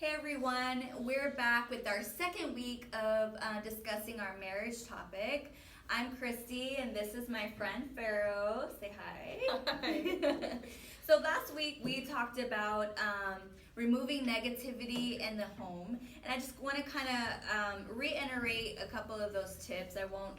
Hey everyone, we're back with our second week of discussing our marriage topic. I'm Christy and this is my friend Pharaoh. Say hi. Hi. So last week we talked about removing negativity in the home, and I just want to kind of reiterate a couple of those tips. I won't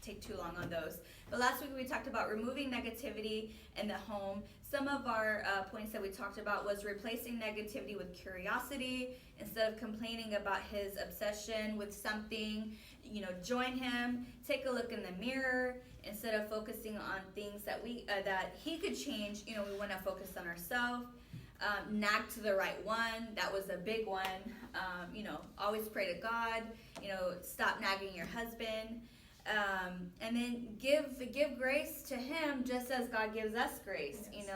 take too long on those. But last week we talked about removing negativity in the home. Some of our points that we talked about was replacing negativity with curiosity. Instead of complaining about his obsession with something, join him. Take a look in the mirror. Instead of focusing on things that he could change, we want to focus on ourselves. Nag to the right one. That was a big one. Always pray to God. Stop nagging your husband. And then give grace to him just as God gives us grace. Yes.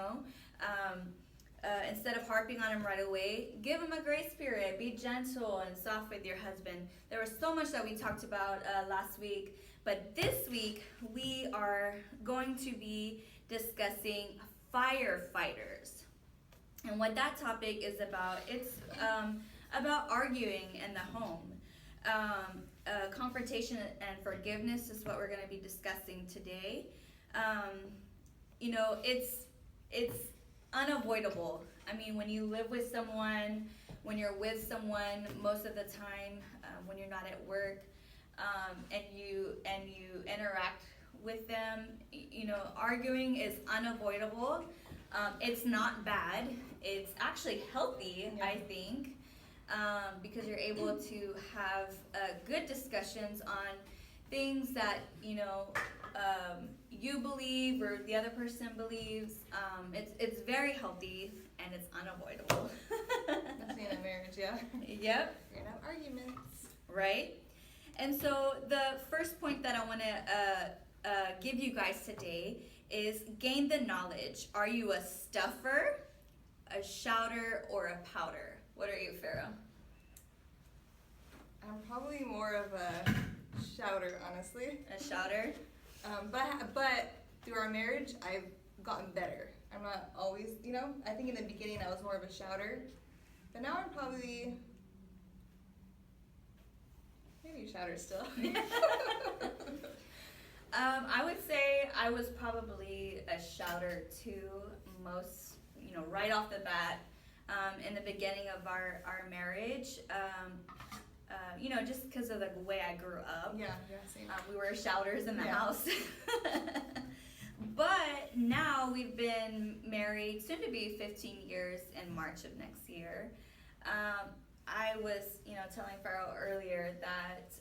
Instead of harping on him right away, give him a grace period. Be gentle and soft with your husband. There was so much that we talked about last week, but this week we are going to be discussing firefighters. And what that topic is about, it's about arguing in the home. Confrontation and forgiveness is what we're going to be discussing today. It's unavoidable. I mean, when you live with someone, when you're with someone, most of the time, when you're not at work, and you interact with them, arguing is unavoidable. It's not bad. It's actually healthy, Yeah. I think. Because you're able to have good discussions on things that you believe or the other person believes. It's very healthy and it's unavoidable. That's being in a marriage, yeah. Yep. You're gonna have arguments. Right. And so the first point that I want to give you guys today is gain the knowledge. Are you a stuffer, a shouter, or a pouter? What are you, Pharaoh? I'm probably more of a shouter, honestly. A shouter? But through our marriage, I've gotten better. I'm not always, I think in the beginning I was more of a shouter. But now I'm probably maybe a shouter still. I would say I was probably a shouter too, right off the bat, in the beginning of our marriage. Just because of the way I grew up. Yeah, same. We were shouters in the Yeah. house. But now we've been married, soon to be 15 years in March of next year. I was, telling Pharaoh earlier that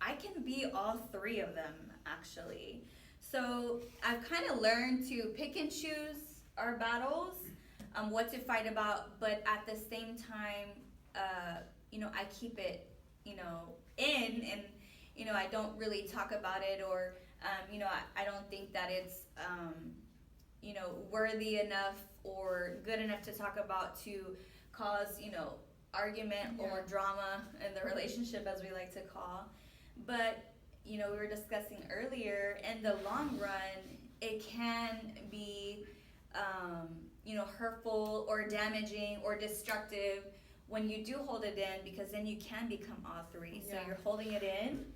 I can be all three of them, actually. So I've kind of learned to pick and choose our battles, what to fight about, but at the same time, I keep it, in, and, I don't really talk about it, or, I don't think that it's, worthy enough or good enough to talk about to cause, argument or drama in the relationship, as we like to call. But, we were discussing earlier, in the long run, it can be, hurtful or damaging or destructive when you do hold it in, because then you can become all three. So Yeah. you're holding it in,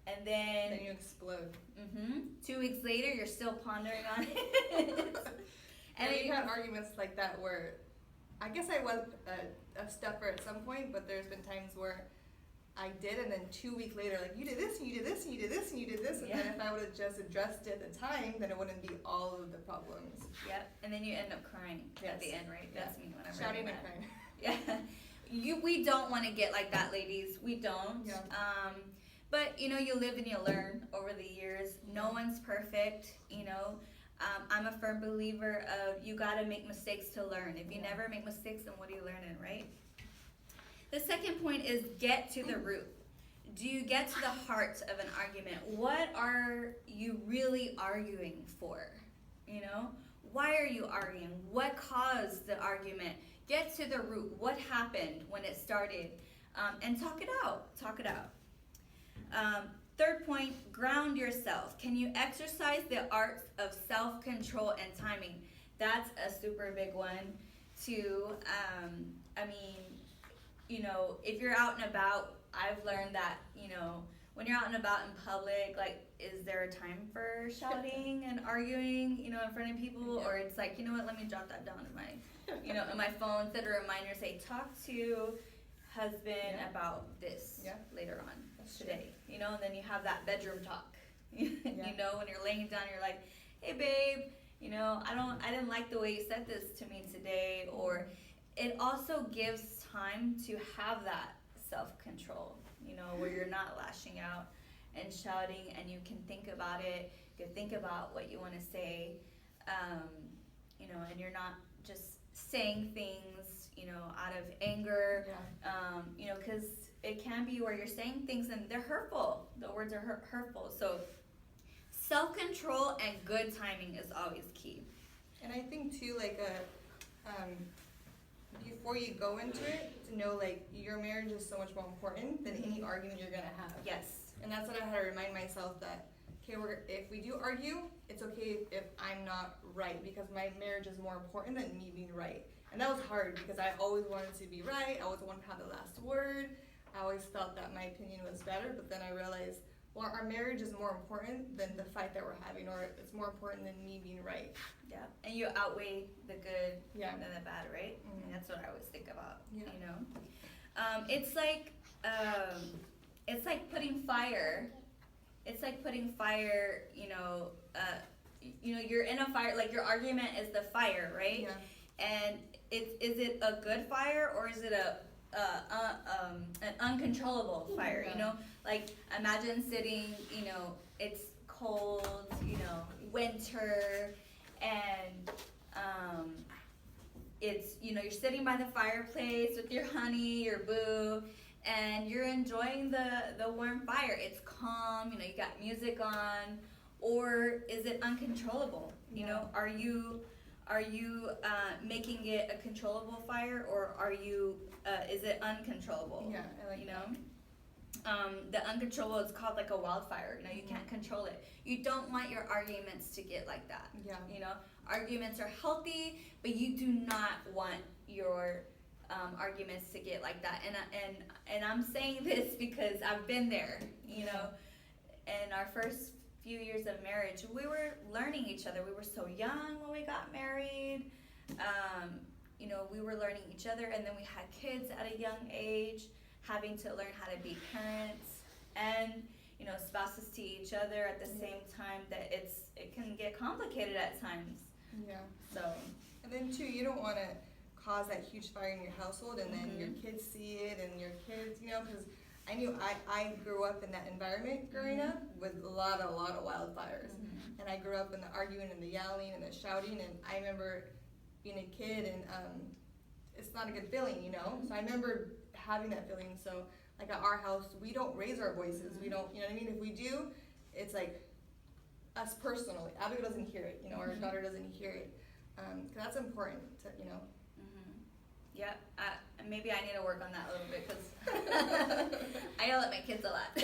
and then you explode. 2 weeks later, you're still pondering on it. And we've had arguments like that where I guess I was a stuffer at some point, but there's been times where I did, and then 2 weeks later, like, you did this, and you did this, and you did this, and you did this, and then if I would have just addressed it at the time, then it wouldn't be all of the problems. Yep, and then you end up crying at Yes. the end, right? Yeah. That's me when I'm Shouting writing and that. crying. Yeah, we don't want to get like that, ladies. We don't. Yeah. But you live and you learn over the years. No one's perfect. I'm a firm believer of you got to make mistakes to learn. If you never make mistakes, then what are you learning, right? The second point is get to the root. Do you get to the heart of an argument? What are you really arguing for? Why are you arguing? What caused the argument? Get to the root. What happened when it started? And talk it out. Talk it out. Third point, ground yourself. Can you exercise the arts of self-control and timing? That's a super big one too. you know, if you're out and about, I've learned that, you know, when you're out and about in public, like, is there a time for shouting and arguing, you know, in front of people? Or it's like, you know what, let me jot that down in my, you know, in my phone, set a reminder, say, talk to husband about this later on today, you know, and then you have that bedroom talk. You know, when you're laying down, you're like, hey babe, you know, I didn't like the way you said this to me today. Or it also gives time to have that self-control, you know, where you're not lashing out and shouting, and you can think about it, you can think about what you want to say, you know, and you're not just saying things, you know, out of anger, you know, because it can be where you're saying things and they're hurtful. The words are hurtful. So self-control and good timing is always key. And I think too, like before you go into it, to know like your marriage is so much more important than any argument you're gonna have. Yes. And that's what I had to remind myself that, okay, if we do argue, it's okay if I'm not right, because my marriage is more important than me being right. And that was hard because I always wanted to be right. I always wanted to have the last word. I always felt that my opinion was better, but then I realized, well, our marriage is more important than the fight that we're having, or it's more important than me being right. Yeah, and you outweigh the good Yeah. than the bad, right? Mhm. And that's what I always think about. Yeah. You know, it's like putting fire. It's like putting fire. You know, you're in a fire. Like your argument is the fire, right? Yeah. And is it a good fire, or is it an uncontrollable fire? Yeah. You know, like imagine sitting. You know, it's cold. You know, winter, and it's, you know, you're sitting by the fireplace with your honey, your boo, and you're enjoying the warm fire. It's calm. You know, you got music on. Or is it uncontrollable? You know, are you making it a controllable fire, or are you is it uncontrollable? Yeah, I like you know. The uncontrollable is called like a wildfire. You know, you can't control it. You don't want your arguments to get like that. Yeah. You know, arguments are healthy, but you do not want your arguments to get like that. And I'm saying this because I've been there. You know, in our first few years of marriage, we were learning each other. We were so young when we got married. You know, we were learning each other, and then we had kids at a young age, having to learn how to be parents and, you know, spouses to each other at the same time. That it can get complicated at times. Yeah. So. And then too, you don't want to cause that huge fire in your household, and then your kids see it, and your kids, you know, because I knew I grew up in that environment growing up with a lot of wildfires. And I grew up in the arguing and the yelling and the shouting, and I remember being a kid, and it's not a good feeling, you know? So I remember having that feeling. So like at our house, we don't raise our voices. We don't, you know what I mean? If we do, it's like us personally. Abigail doesn't hear it, you know, our daughter doesn't hear it. 'Cause that's important to, you know. Yeah, maybe I need to work on that a little bit, because I yell at my kids a lot.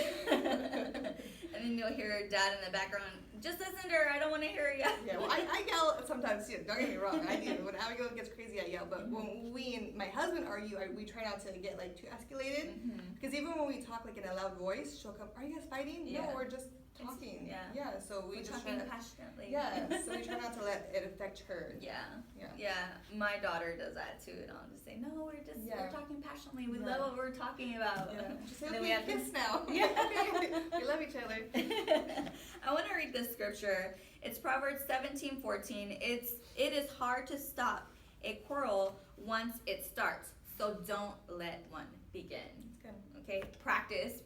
And then you'll hear dad in the background, just listen to her, I don't want to hear you. Yeah, well, I yell sometimes too, don't get me wrong, I do. When Abigail gets crazy, I yell. But when we and my husband argue, we try not to get like too escalated. Because even when we talk like in a loud voice, she'll come, are you guys fighting? Yeah. No, we're just talking. Yeah. So we're just just talking try to, passionately. yeah, so we try not to let it affect her. Yeah, my daughter does that too, and I'll just say, no, we're talking passionately, we love what we're talking about. Yeah. Just say, And then we have kiss now. Yeah. We love each other. I want to read this scripture. It's Proverbs 17:14. It is hard to stop a quarrel once it starts, so don't let one begin. Good. Okay, practice.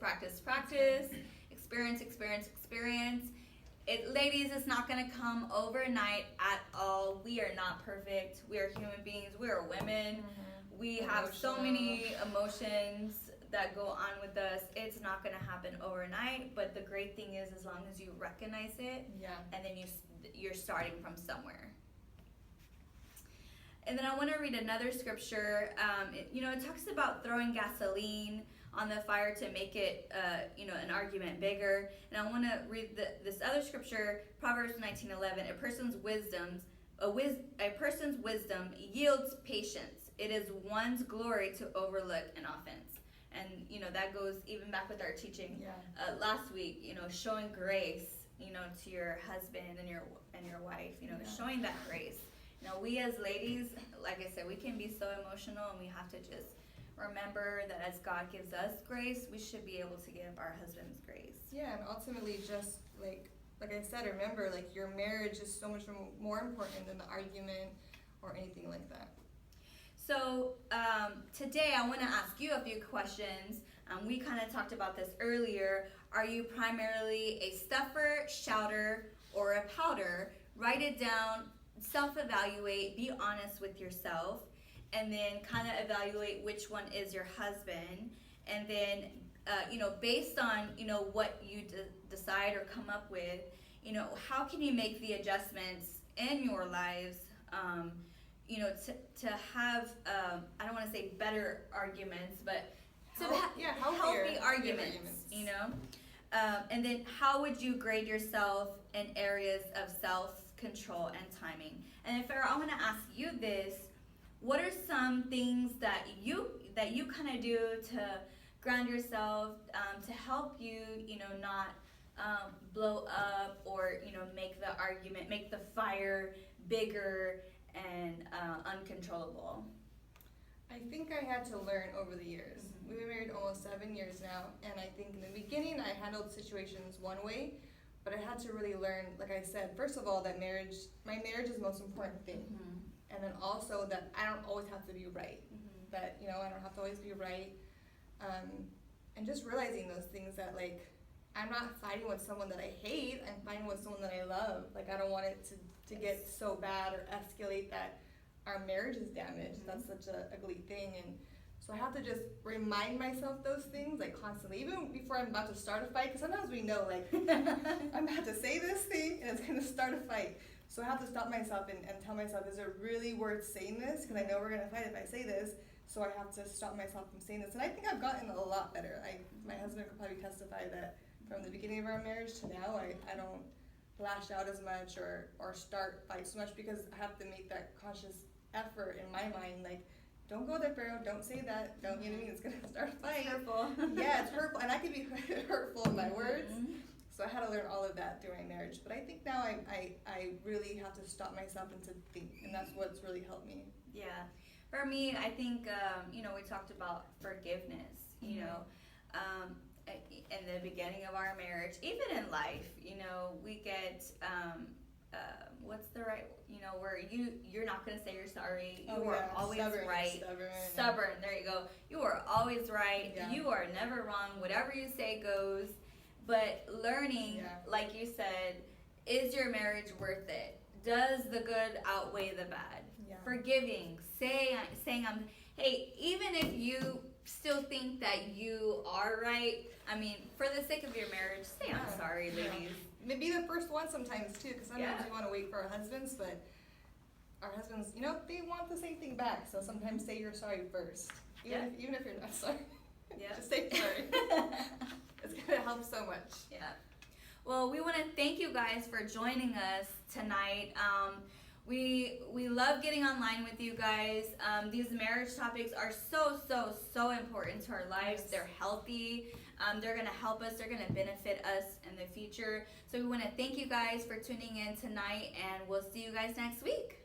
Experience. Ladies, it's not going to come overnight at all. We are not perfect. We are human beings. We are women. We have so many emotions that go on with us. It's not going to happen overnight, but the great thing is, as long as you recognize it, and then you're starting from somewhere. And then I want to read another scripture. It talks about throwing gasoline on the fire to make it, an argument bigger. And I want to read this other scripture, Proverbs 19:11. A person's wisdom yields patience, it is one's glory to overlook an offense. And, you know, that goes even back with our teaching last week, you know, showing grace, you know, to your husband and your wife, you know, showing that grace. You know, we as ladies, like I said, we can be so emotional, and we have to just remember that as God gives us grace, we should be able to give our husbands grace. Yeah, and ultimately just like I said, remember, like, your marriage is so much more important than the argument or anything like that. So today I want to ask you a few questions. We kind of talked about this earlier. Are you primarily a stuffer, shouter, or a pouter? Write it down, self-evaluate, be honest with yourself, and then kind of evaluate which one is your husband. And then, you know, based on, you know, what you decide or come up with, you know, how can you make the adjustments in your lives, you know, to have, I don't want to say better arguments, but to healthy arguments, you know? And then how would you grade yourself in areas of self-control and timing? And if I want to ask you this, what are some things that you kind of do to ground yourself, to help you, you know, not blow up or, you know, make the fire bigger and uncontrollable? I think I had to learn over the years. We've been married almost 7 years now, and I think in the beginning I handled situations one way, but I had to really learn, like I said, first of all, that my marriage is the most important thing. And then also that I don't always have to be right. That, you know, I don't have to always be right. And just realizing those things, that, like, I'm not fighting with someone that I hate, I'm fighting with someone that I love. Like, I don't want it to get so bad or escalate that our marriage is damaged. That's such a ugly thing. And so I have to just remind myself those things, like, constantly, even before I'm about to start a fight, because sometimes we know, like, I'm about to say this thing and it's going to start a fight. So I have to stop myself and tell myself, is it really worth saying this? Because I know we're going to fight if I say this. So I have to stop myself from saying this. And I think I've gotten a lot better. My husband could probably testify that from the beginning of our marriage to now, I don't lash out as much or start fights so much, because I have to make that conscious effort in my mind, like, don't go there, Pharaoh, don't say that, don't, you know what I mean, it's going to start a fight. It's hurtful. Yeah, it's hurtful, and I can be hurtful in my words. So I had to learn all of that during marriage. But I think now I really have to stop myself and to think, and that's what's really helped me. Yeah. For me, I think, you know, we talked about forgiveness, you know, in the beginning of our marriage, even in life, you know, we get, what's the right, you know, where you're not going to say you're sorry. You are always right. Stubborn. There you go. You are always right. Yeah. You are never wrong. Whatever you say goes. But learning, like you said, is your marriage worth it? Does the good outweigh the bad? Yeah. Forgiving, saying, hey, even if you still think that you are right, I mean, for the sake of your marriage, say I'm sorry, ladies. Maybe the first one sometimes too, because sometimes we want to wait for our husbands, but our husbands, you know, they want the same thing back. So sometimes say you're sorry first, even if you're not sorry. Just say sorry. It's gonna help so much. Yeah. Well, we want to thank you guys for joining us tonight. We love getting online with you guys. These marriage topics are so important to our lives. Yes. They're healthy. They're going to help us. They're going to benefit us in the future. So we want to thank you guys for tuning in tonight, and we'll see you guys next week.